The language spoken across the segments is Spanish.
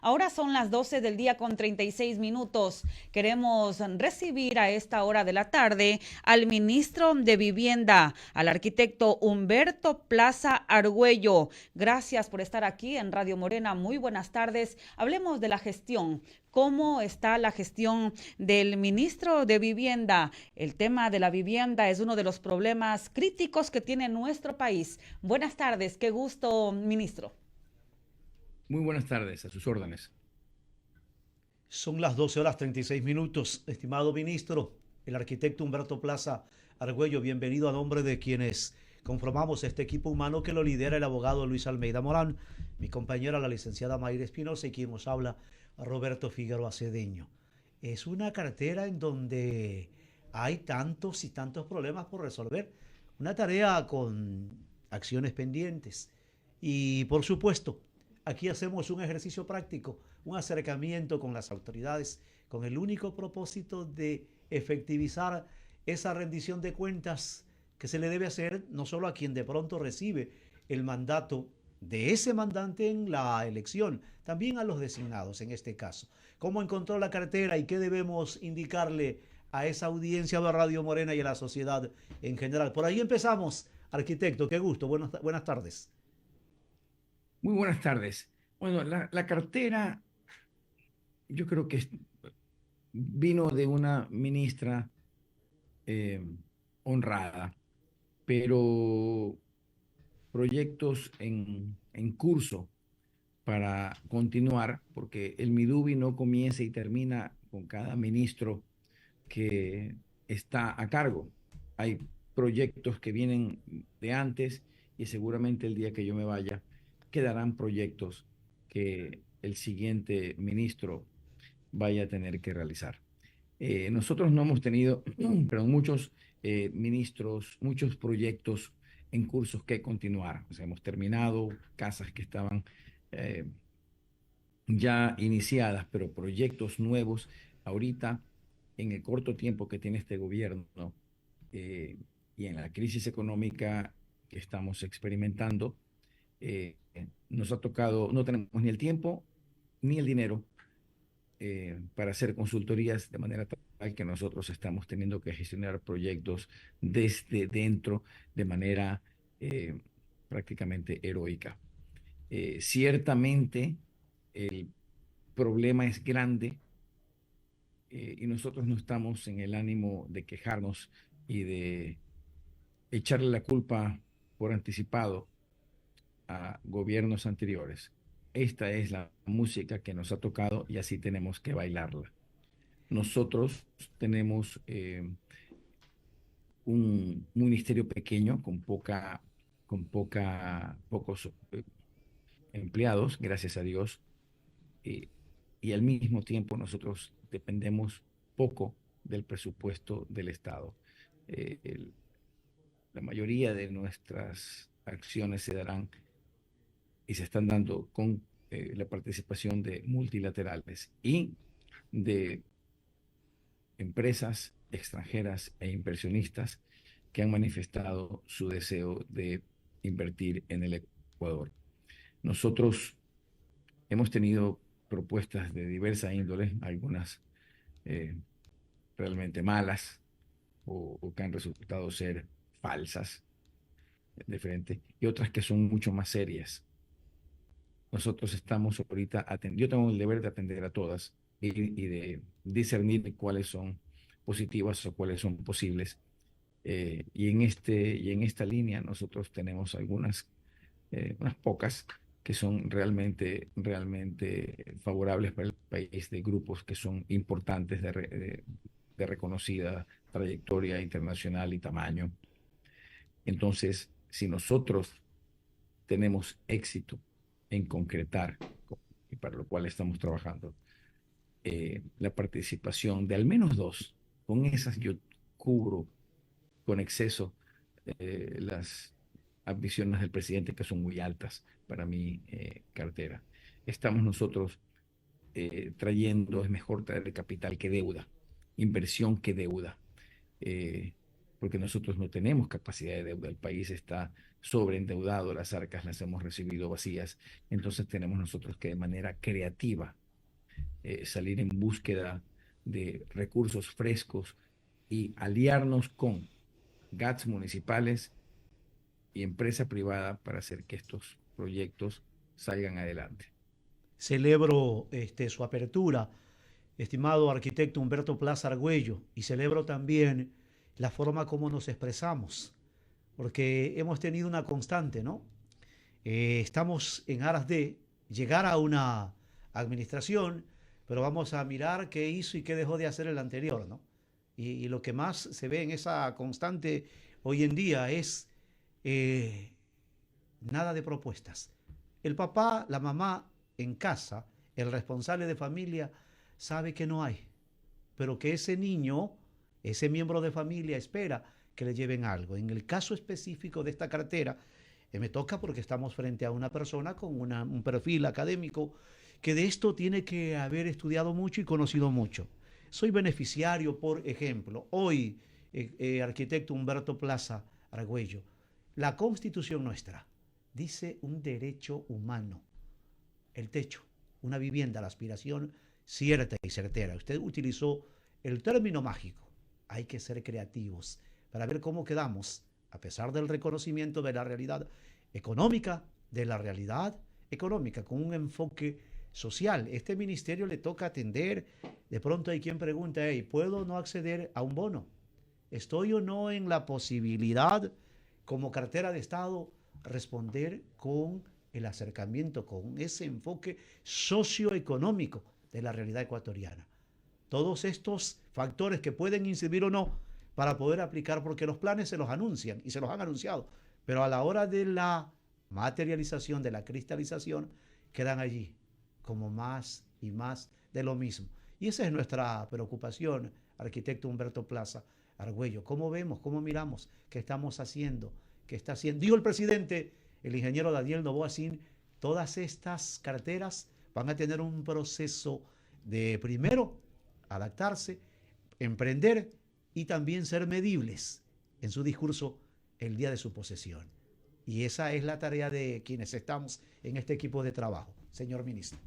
Ahora son las 12 del día con 36 minutos. Queremos recibir a esta hora de la tarde al ministro de Vivienda, al arquitecto Humberto Plaza Argüello. Gracias por estar aquí en Radio Morena. Muy buenas tardes. Hablemos de la gestión. ¿Cómo está la gestión del ministro de Vivienda? El tema de la vivienda es uno de los problemas críticos que tiene nuestro país. Buenas tardes. Qué gusto, ministro. Muy buenas tardes, a sus órdenes. Son las 12 horas 36 minutos. Estimado ministro, el arquitecto Humberto Plaza Argüello, bienvenido a nombre de quienes conformamos este equipo humano que lo lidera el abogado Luis Almeida Morán, mi compañera la licenciada Mayra Espinosa y quien nos habla, Roberto Figueroa Cedeño. Es una cartera en donde hay tantos y tantos problemas por resolver. Una tarea con acciones pendientes. Y por supuesto, aquí hacemos un ejercicio práctico, un acercamiento con las autoridades, con el único propósito de efectivizar esa rendición de cuentas que se le debe hacer no solo a quien de pronto recibe el mandato de ese mandante en la elección, también a los designados en este caso. ¿Cómo encontró la cartera y qué debemos indicarle a esa audiencia de Radio Morena y a la sociedad en general? Por ahí empezamos, arquitecto, qué gusto, buenas tardes. Muy buenas tardes. Bueno, la cartera yo creo que vino de una ministra eh, honrada, pero proyectos en curso para continuar, porque el Midubi no comienza y termina con cada ministro que está a cargo. Hay proyectos que vienen de antes y seguramente el día que yo me vaya quedarán proyectos que el siguiente ministro vaya a tener que realizar. Nosotros no hemos tenido, pero muchos ministros, muchos proyectos en cursos que continuar. O sea, hemos terminado casas que estaban eh, ya iniciadas, pero proyectos nuevos ahorita en el corto tiempo que tiene este gobierno eh, y en la crisis económica que estamos experimentando, eh, nos ha tocado, no tenemos ni el tiempo ni el dinero para hacer consultorías de manera tal que nosotros estamos teniendo que gestionar proyectos desde dentro de manera eh, prácticamente heroica. Ciertamente el problema es grande y nosotros no estamos en el ánimo de quejarnos y de echarle la culpa por anticipado a gobiernos anteriores. Esta es la música que nos ha tocado y así tenemos que bailarla. Nosotros tenemos un ministerio pequeño pocos empleados, gracias a Dios, eh, y al mismo tiempo nosotros dependemos poco del presupuesto del Estado. Eh, el- la mayoría de nuestras acciones se darán y se están dando con la participación de multilaterales y de empresas extranjeras e inversionistas que han manifestado su deseo de invertir en el Ecuador. Nosotros hemos tenido propuestas de diversa índole, algunas eh, realmente malas o que han resultado ser falsas de frente, y otras que son mucho más serias. Nosotros estamos ahorita, yo tengo el deber de atender a todas y de discernir cuáles son positivas o cuáles son posibles. Y en esta línea nosotros tenemos unas pocas que son realmente favorables para el país, de grupos que son importantes de reconocida trayectoria internacional y tamaño. Entonces, si nosotros tenemos éxito en concretar, y para lo cual estamos trabajando, la participación de al menos dos, con esas yo cubro con exceso las ambiciones del presidente, que son muy altas para mi cartera. Estamos nosotros trayendo, es mejor traer capital que deuda, inversión que deuda. Eh, porque nosotros no tenemos capacidad de deuda, el país está sobreendeudado, las arcas las hemos recibido vacías, entonces tenemos nosotros que de manera creativa salir en búsqueda de recursos frescos y aliarnos con GATS municipales y empresa privada para hacer que estos proyectos salgan adelante. Celebro su apertura, estimado arquitecto Humberto Plaza Argüello, y celebro también la forma como nos expresamos, porque hemos tenido una constante, ¿no? Estamos en aras de llegar a una administración, pero vamos a mirar qué hizo y qué dejó de hacer el anterior, ¿no? Y lo que más se ve en esa constante hoy en día es eh, nada de propuestas. El papá, la mamá en casa, el responsable de familia, sabe que no hay, pero que ese niño, ese miembro de familia espera que le lleven algo. En el caso específico de esta cartera, me toca porque estamos frente a una persona con un perfil académico que de esto tiene que haber estudiado mucho y conocido mucho. Soy beneficiario, por ejemplo, hoy, arquitecto Humberto Plaza Argüello, la constitución nuestra dice un derecho humano, el techo, una vivienda, la aspiración cierta y certera. Usted utilizó el término mágico. Hay que ser creativos para ver cómo quedamos, a pesar del reconocimiento de la realidad económica, con un enfoque social. Este ministerio le toca atender. De pronto hay quien pregunta, hey, ¿puedo no acceder a un bono? ¿Estoy o no en la posibilidad, como cartera de Estado, responder con el acercamiento, con ese enfoque socioeconómico de la realidad ecuatoriana? Todos estos factores que pueden incidir o no para poder aplicar, porque los planes se los anuncian y se los han anunciado, pero a la hora de la materialización, de la cristalización, quedan allí como más y más de lo mismo. Y esa es nuestra preocupación, arquitecto Humberto Plaza Argüello. ¿Cómo vemos, cómo miramos, qué estamos haciendo, qué está haciendo? Dijo el presidente, el ingeniero Daniel Noboa Sin, todas estas carteras van a tener un proceso de, primero, adaptarse, emprender y también ser medibles en su discurso el día de su posesión. Y esa es la tarea de quienes estamos en este equipo de trabajo, señor ministro.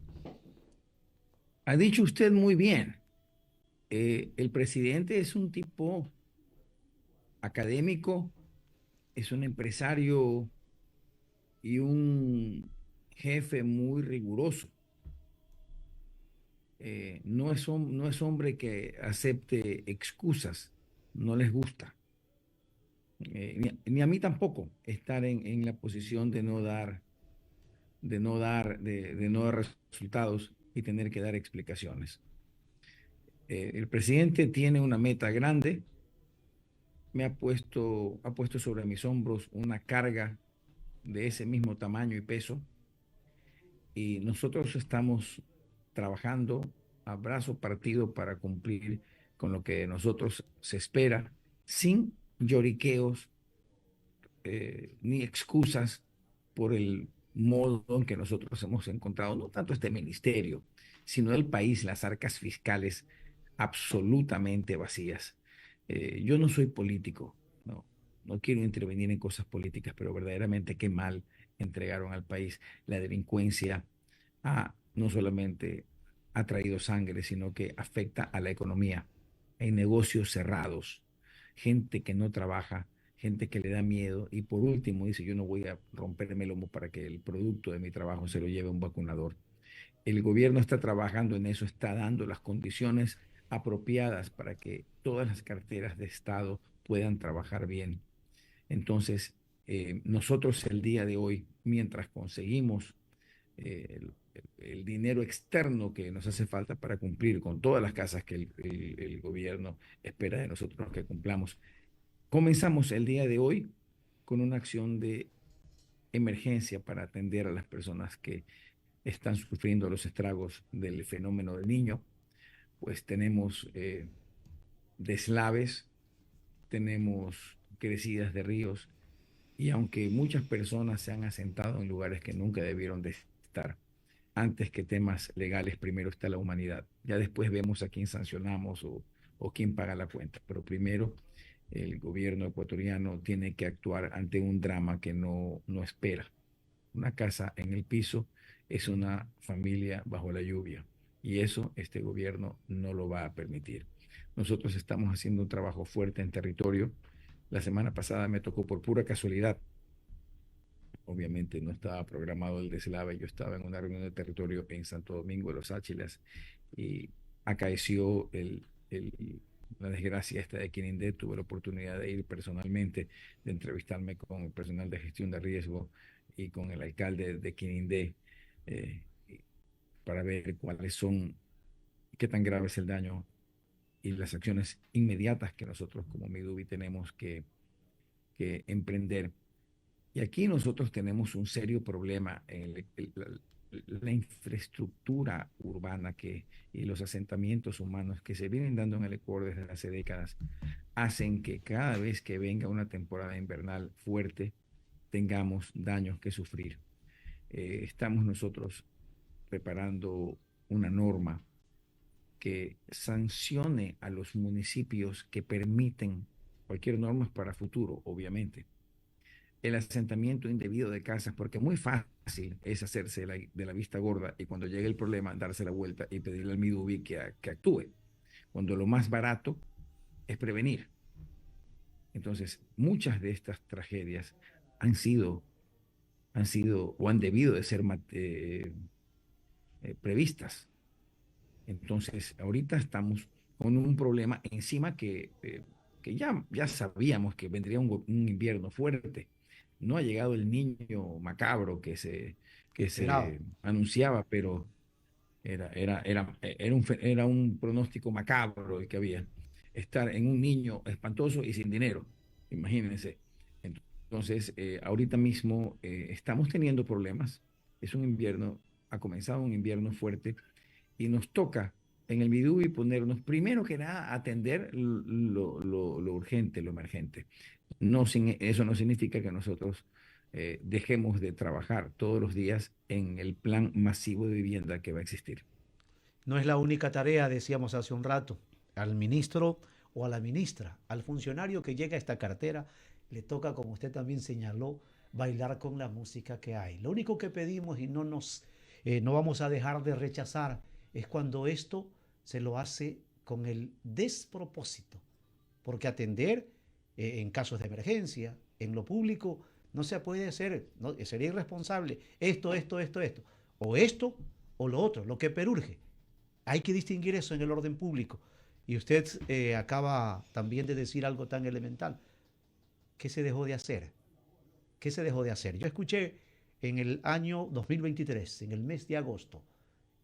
Ha dicho usted muy bien. El presidente es un tipo académico, es un empresario y un jefe muy riguroso. No es hombre que acepte excusas, no les gusta. Ni a mí tampoco estar en la posición de no dar resultados y tener que dar explicaciones. El presidente tiene una meta grande, ha puesto sobre mis hombros una carga de ese mismo tamaño y peso, y nosotros estamos trabajando a brazo partido para cumplir con lo que de nosotros se espera, sin lloriqueos ni excusas por el modo en que nosotros hemos encontrado, no tanto este ministerio, sino el país, las arcas fiscales absolutamente vacías. Yo no soy político, no quiero intervenir en cosas políticas, pero verdaderamente qué mal entregaron al país. La delincuencia no solamente ha traído sangre, sino que afecta a la economía. Hay negocios cerrados, gente que no trabaja, gente que le da miedo y por último dice, yo no voy a romperme el lomo para que el producto de mi trabajo se lo lleve un vacunador. El gobierno está trabajando en eso, está dando las condiciones apropiadas para que todas las carteras de Estado puedan trabajar bien. Entonces, nosotros el día de hoy, mientras conseguimos el dinero externo que nos hace falta para cumplir con todas las casas que el gobierno espera de nosotros que cumplamos, comenzamos el día de hoy con una acción de emergencia para atender a las personas que están sufriendo los estragos del fenómeno del niño. Pues tenemos deslaves, tenemos crecidas de ríos, y aunque muchas personas se han asentado en lugares que nunca debieron de estar, antes que temas legales, primero está la humanidad. Ya después vemos a quién sancionamos o quién paga la cuenta, pero primero el gobierno ecuatoriano tiene que actuar ante un drama que no espera. Una casa en el piso es una familia bajo la lluvia y eso este gobierno no lo va a permitir. Nosotros estamos haciendo un trabajo fuerte en territorio. La semana pasada me tocó por pura casualidad. Obviamente no estaba programado el deslave. Yo estaba en una reunión de territorio en Santo Domingo de los Áchilas y acaeció la desgracia esta de Quinindé. Tuve la oportunidad de ir personalmente, de entrevistarme con el personal de gestión de riesgo y con el alcalde de Quinindé eh, para ver cuáles son, qué tan grave es el daño y las acciones inmediatas que nosotros como Midubi tenemos que emprender. Y aquí nosotros tenemos un serio problema en la infraestructura urbana y los asentamientos humanos que se vienen dando en el Ecuador desde hace décadas, hacen que cada vez que venga una temporada invernal fuerte, tengamos daños que sufrir. Estamos nosotros preparando una norma que sancione a los municipios que permiten, cualquier norma es para futuro, obviamente, el asentamiento indebido de casas, porque muy fácil es hacerse de la vista gorda y cuando llegue el problema darse la vuelta y pedirle al Midubi que actúe, cuando lo más barato es prevenir. Entonces, muchas de estas tragedias han sido o han debido de ser previstas. Entonces, ahorita estamos con un problema encima que ya sabíamos que vendría un invierno fuerte. No ha llegado el niño macabro que Esperado. se anunciaba, pero era un pronóstico macabro el que había. Estar en un niño espantoso y sin dinero, imagínense. Entonces, ahorita mismo estamos teniendo problemas. Es un invierno, ha comenzado un invierno fuerte y nos toca en el Midubi ponernos primero que nada a atender lo urgente, lo emergente. Eso no significa que nosotros dejemos de trabajar todos los días en el plan masivo de vivienda que va a existir. No es la única tarea, decíamos hace un rato. Al ministro o a la ministra, al funcionario que llega a esta cartera, le toca, como usted también señaló, bailar con la música que hay. Lo único que pedimos y no vamos a dejar de rechazar es cuando esto se lo hace con el despropósito. Porque atender en casos de emergencia, en lo público, no se puede hacer, no, sería irresponsable. Esto. O esto o lo otro, lo que perurge. Hay que distinguir eso en el orden público. Y usted acaba también de decir algo tan elemental. ¿Qué se dejó de hacer? ¿Qué se dejó de hacer? Yo escuché en el año 2023, en el mes de agosto,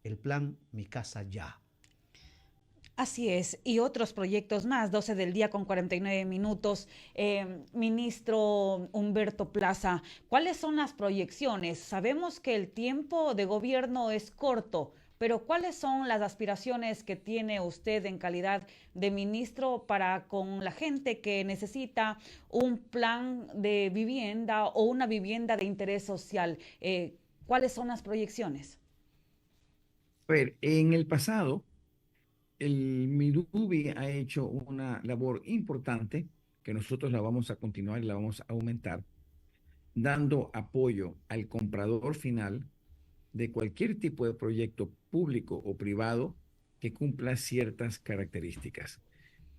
el plan Mi Casa Ya. Así es, y otros proyectos más, 12 del día con 49 minutos. Ministro Humberto Plaza, ¿cuáles son las proyecciones? Sabemos que el tiempo de gobierno es corto, pero ¿cuáles son las aspiraciones que tiene usted en calidad de ministro para con la gente que necesita un plan de vivienda o una vivienda de interés social? ¿Cuáles son las proyecciones? A ver, en el pasado, el Midubi ha hecho una labor importante que nosotros la vamos a continuar y la vamos a aumentar, dando apoyo al comprador final de cualquier tipo de proyecto público o privado que cumpla ciertas características.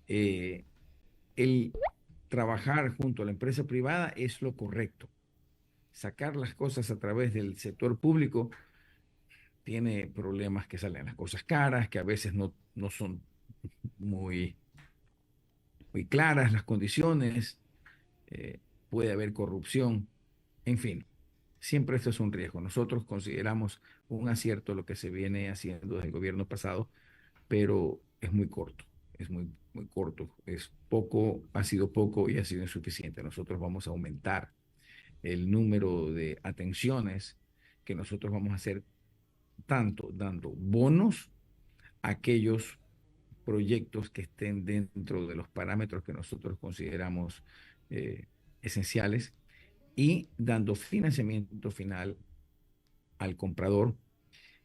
Eh, el trabajar junto a la empresa privada es lo correcto. Sacar las cosas a través del sector público tiene problemas que salen las cosas caras, que a veces no son muy, muy claras las condiciones, puede haber corrupción, en fin, siempre esto es un riesgo. Nosotros consideramos un acierto lo que se viene haciendo desde el gobierno pasado, pero es muy corto, es muy corto, es poco, ha sido poco y ha sido insuficiente. Nosotros vamos a aumentar el número de atenciones que nosotros vamos a hacer, tanto dando bonos a aquellos proyectos que estén dentro de los parámetros que nosotros consideramos eh, esenciales y dando financiamiento final al comprador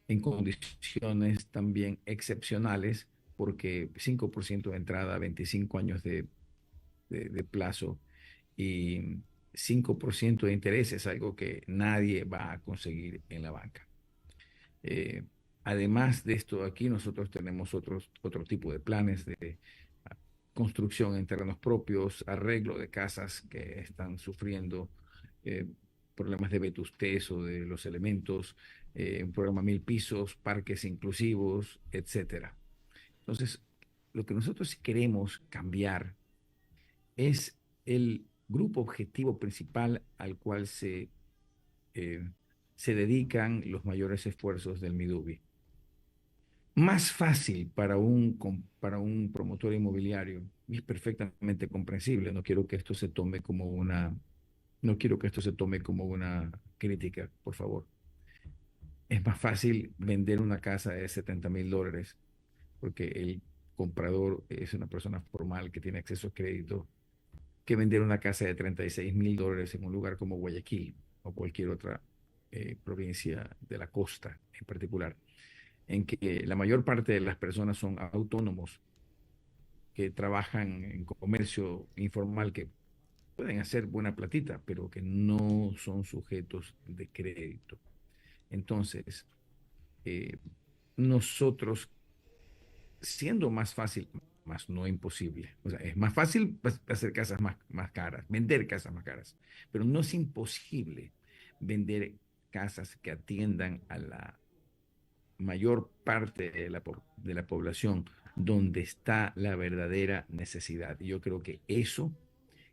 en condiciones también excepcionales, porque 5% de entrada, 25 años de plazo y 5% de interés es algo que nadie va a conseguir en la banca. Eh, Además de esto, aquí nosotros tenemos otro tipo de planes de construcción en terrenos propios, arreglo de casas que están sufriendo eh, problemas de vetustez o de los elementos, un programa 1000 pisos, parques inclusivos, etcétera. Entonces, lo que nosotros queremos cambiar es el grupo objetivo principal al cual se dedican los mayores esfuerzos del MIDUBI. Más fácil para un promotor inmobiliario, y es perfectamente comprensible, no quiero que esto se tome como una crítica, por favor. Es más fácil vender una casa de $70,000 porque el comprador es una persona formal que tiene acceso a crédito que vender una casa de $36,000 en un lugar como Guayaquil o cualquier otra provincia de la costa en particular, en que la mayor parte de las personas son autónomos que trabajan en comercio informal, que pueden hacer buena platita, pero que no son sujetos de crédito. Entonces, eh, nosotros, siendo más fácil, más no imposible, o sea, es más fácil hacer casas más caras, vender casas más caras, pero no es imposible vender casas que atiendan a la mayor parte de la población donde está la verdadera necesidad. Y yo creo que eso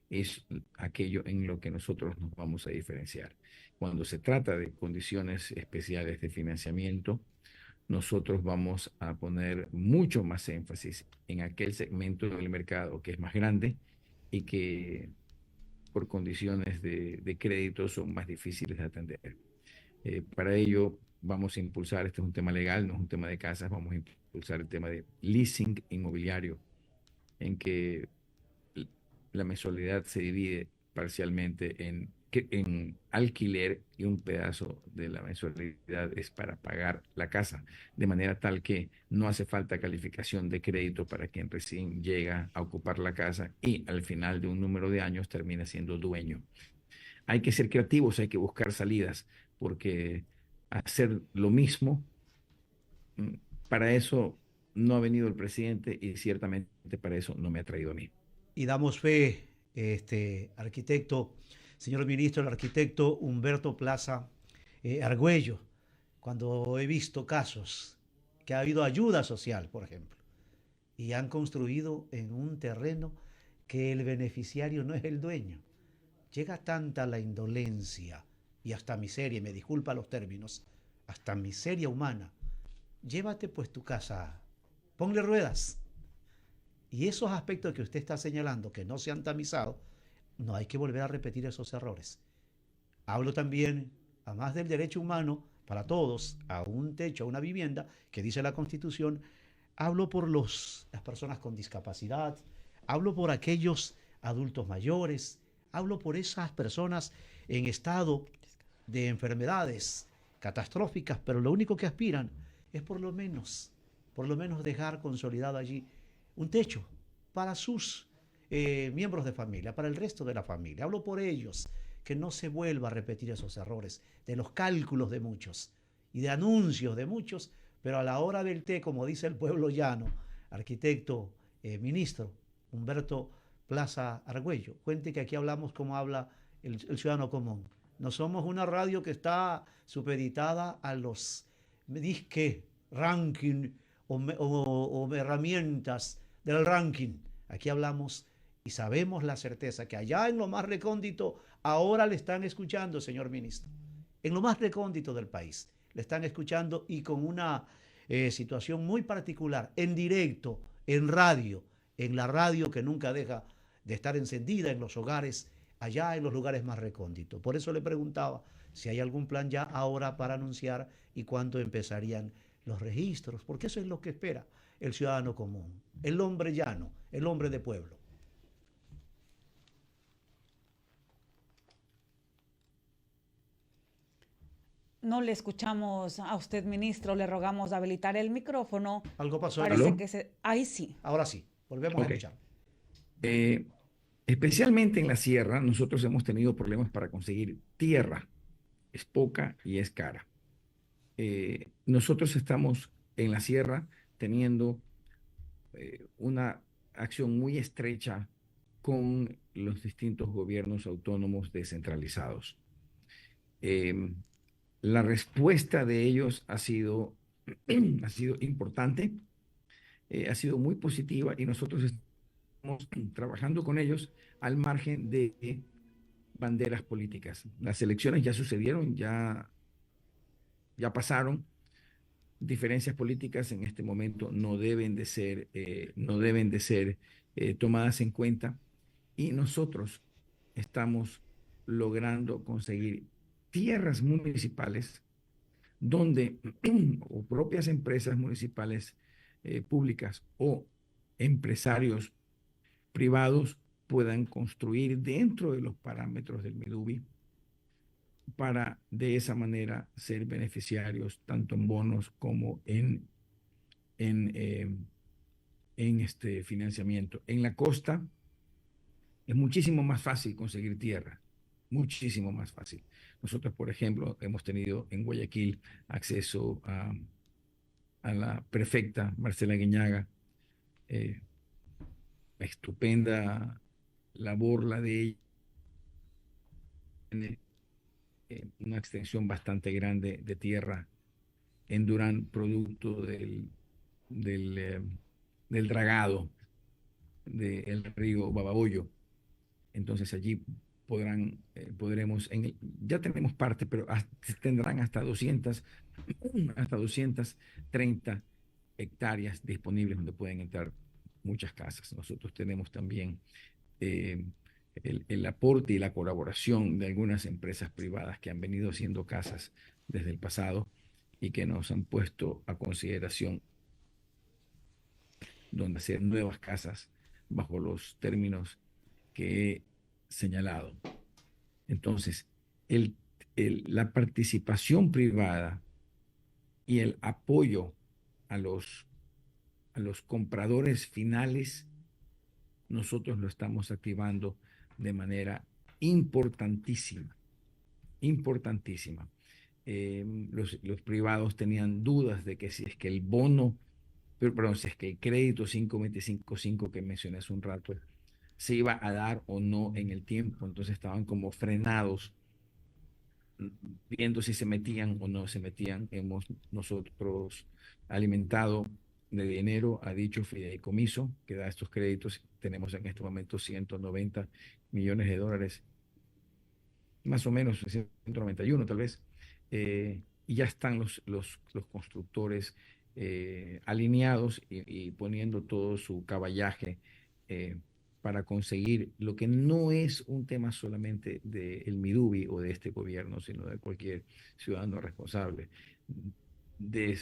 es aquello en lo que nosotros nos vamos a diferenciar. Cuando se trata de condiciones especiales de financiamiento, nosotros vamos a poner mucho más énfasis en aquel segmento del mercado que es más grande y que por condiciones de crédito son más difíciles de atender. Para ello vamos a impulsar, este es un tema legal, no es un tema de casas, vamos a impulsar el tema de leasing inmobiliario, en que la mensualidad se divide parcialmente en alquiler y un pedazo de la mensualidad es para pagar la casa, de manera tal que no hace falta calificación de crédito para quien recién llega a ocupar la casa y al final de un número de años termina siendo dueño. Hay que ser creativos, hay que buscar salidas, porque hacer lo mismo, mm, para eso no ha venido el presidente y ciertamente para eso no me ha traído a mí. Y damos fe, arquitecto, señor ministro, el arquitecto Humberto Plaza Argüello, cuando he visto casos que ha habido ayuda social, por ejemplo, y han construido en un terreno que el beneficiario no es el dueño. Llega tanta la indolencia y hasta miseria, me disculpa los términos, hasta miseria humana. Llévate pues tu casa, ponle ruedas. Y esos aspectos que usted está señalando que no se han tamizado, no hay que volver a repetir esos errores. Hablo también, además del derecho humano para todos, a un techo, a una vivienda, que dice la Constitución, hablo por las personas con discapacidad, hablo por aquellos adultos mayores, hablo por esas personas en estado de enfermedades catastróficas, pero lo único que aspiran es por lo menos dejar consolidado allí un techo para sus miembros de familia, para el resto de la familia. Hablo por ellos, que no se vuelva a repetir esos errores de los cálculos de muchos y de anuncios de muchos, pero a la hora del té, como dice el pueblo llano, arquitecto, ministro Humberto Plaza Argüello, cuente que aquí hablamos como habla el ciudadano común. No somos una radio que está supeditada a los disque ranking o herramientas del ranking. Aquí hablamos y sabemos la certeza que allá en lo más recóndito ahora le están escuchando, señor ministro. En lo más recóndito del país le están escuchando y con una situación muy particular, en directo, en radio, en la radio que nunca deja de estar encendida en los hogares, allá en los lugares más recónditos. Por eso le preguntaba si hay algún plan ya ahora para anunciar y cuándo empezarían los registros, porque eso es lo que espera el ciudadano común, el hombre llano, el hombre de pueblo. No le escuchamos a usted, ministro. Le rogamos habilitar el micrófono. ¿Algo pasó? Parece ¿Aló? que ahí sí. Ahora sí, volvemos a escuchar. Especialmente en la sierra, nosotros hemos tenido problemas para conseguir tierra. Es poca y es cara. Nosotros estamos en la sierra teniendo una acción muy estrecha con los distintos gobiernos autónomos descentralizados. Eh, la respuesta de ellos ha sido importante, ha sido muy positiva y nosotros estamos trabajando con ellos al margen de banderas políticas. Las elecciones ya sucedieron, ya pasaron. Diferencias políticas en este momento no deben de ser tomadas en cuenta y nosotros estamos logrando conseguir tierras municipales donde o propias empresas municipales públicas o empresarios privados puedan construir dentro de los parámetros del Midubi para de esa manera ser beneficiarios tanto en bonos como en, eh, en este financiamiento. En la costa es muchísimo más fácil conseguir tierra, muchísimo más fácil. Nosotros, por ejemplo, hemos tenido en Guayaquil acceso a la prefecta Marcela Guiñaga, eh, estupenda labor la de ella, tiene una extensión bastante grande de tierra en Durán, producto del, eh, del dragado del río Babahoyo. Entonces allí podremos, ya tenemos parte, pero tendrán hasta 230 hectáreas disponibles donde pueden entrar muchas casas. Nosotros tenemos también eh, el aporte y la colaboración de algunas empresas privadas que han venido haciendo casas desde el pasado y que nos han puesto a consideración donde hacer nuevas casas bajo los términos que he señalado. Entonces, la participación privada y el apoyo a los compradores finales, nosotros lo estamos activando de manera importantísima, importantísima. Los privados tenían dudas de que si es que el bono, perdón, si es que el crédito 525.5 que mencioné hace un rato, se iba a dar o no en el tiempo. Entonces estaban como frenados, viendo si se metían o no se metían. Hemos nosotros alimentado de dinero a dicho fideicomiso que da estos créditos. Tenemos en este momento 190 millones de dólares, más o menos 191 tal vez, y ya están los constructores alineados y poniendo todo su caballaje para conseguir lo que no es un tema solamente del Midubi o de este gobierno, sino de cualquier ciudadano responsable, de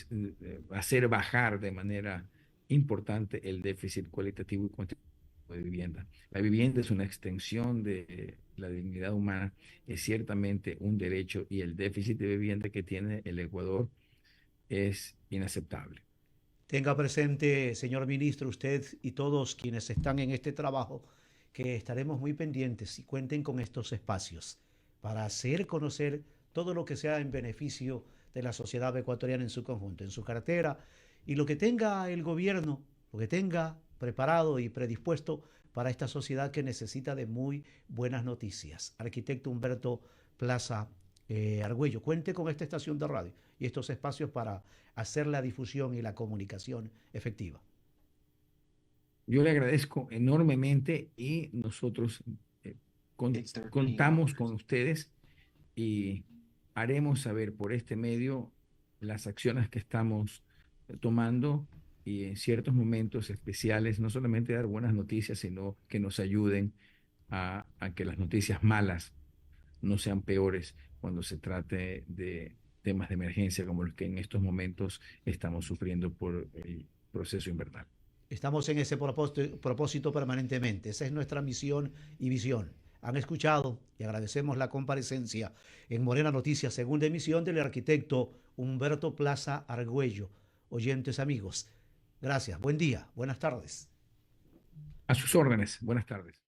hacer bajar de manera importante el déficit cualitativo y cuantitativo de vivienda. La vivienda es una extensión de la dignidad humana, es ciertamente un derecho y el déficit de vivienda que tiene el Ecuador es inaceptable. Tenga presente, señor ministro, usted y todos quienes están en este trabajo, que estaremos muy pendientes y cuenten con estos espacios para hacer conocer todo lo que sea en beneficio de la sociedad ecuatoriana en su conjunto, en su cartera, y lo que tenga el gobierno, lo que tenga preparado y predispuesto para esta sociedad que necesita de muy buenas noticias. Arquitecto Humberto Plaza Argüello, cuente con esta estación de radio y estos espacios para hacer la difusión y la comunicación efectiva. Yo le agradezco enormemente y nosotros contamos con ustedes y haremos saber por este medio las acciones que estamos tomando y en ciertos momentos especiales, no solamente dar buenas noticias, sino que nos ayuden a que las noticias malas no sean peores cuando se trate de temas de emergencia como los que en estos momentos estamos sufriendo por el proceso invernal. Estamos en ese propósito permanentemente. Esa es nuestra misión y visión. Han escuchado y agradecemos la comparecencia en Morena Noticias, segunda emisión del arquitecto Humberto Plaza Argüello. Oyentes amigos, gracias, buen día, buenas tardes. A sus órdenes, buenas tardes.